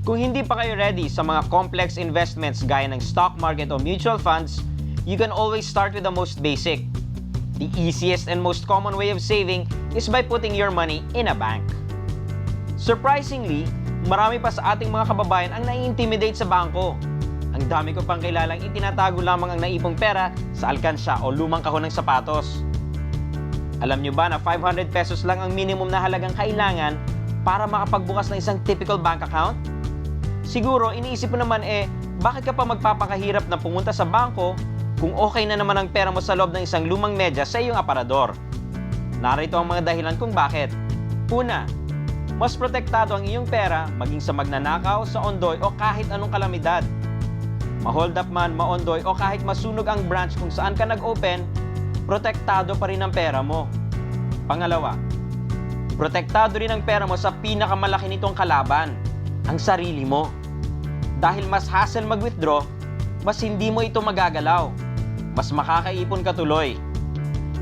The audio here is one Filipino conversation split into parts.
Kung hindi pa kayo ready sa mga complex investments gaya ng stock market o mutual funds, you can always start with the most basic. The easiest and most common way of saving is by putting your money in a bank. Surprisingly, marami pa sa ating mga kababayan ang nai-intimidate sa bangko. Ang dami ko pang kilalang itinatago lamang ang naipong pera sa alkansya o lumang kahon ng sapatos. Alam nyo ba na 500 pesos lang ang minimum na halagang kailangan para makapagbukas ng isang typical bank account? Siguro, iniisip mo naman bakit ka pa magpapakahirap na pumunta sa bangko kung okay na naman ang pera mo sa loob ng isang lumang medyas sa iyong aparador? Narito ang mga dahilan kung bakit. Una, mas protektado ang iyong pera maging sa magnanakaw, sa ondoy o kahit anong kalamidad. Ma-hold up man, ma-ondoy o kahit masunog ang branch kung saan ka nag-open, protektado pa rin ang pera mo. Pangalawa, protektado rin ang pera mo sa pinakamalaki nitong kalaban, ang sarili mo. Dahil mas hassle mag-withdraw, mas hindi mo ito magagalaw. Mas makakaipon ka tuloy.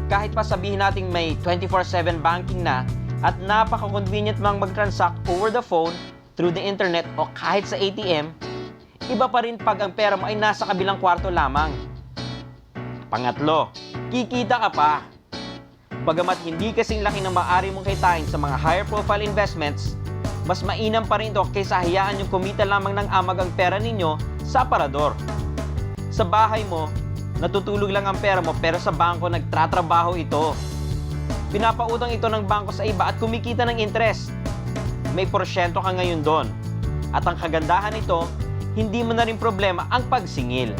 Kahit pa sabihin nating may 24/7 banking na at napaka-convenient mang mag-transact over the phone, through the internet o kahit sa ATM, iba pa rin pag ang pera mo ay nasa kabilang kwarto lamang. Pangatlo, kikita ka pa. Bagamat hindi kasing laki ng maaari mong kitain sa mga higher profile investments, mas mainam pa rin ito kaysa hayaan yung kumita lamang ng amag ang pera ninyo sa aparador. Sa bahay mo, natutulog lang ang pera mo pero sa bangko nagtratrabaho ito. Pinapautang ito ng bangko sa iba at kumikita ng interest. May porsyento ka ngayon doon. At ang kagandahan nito, hindi mo na rin problema ang pagsingil.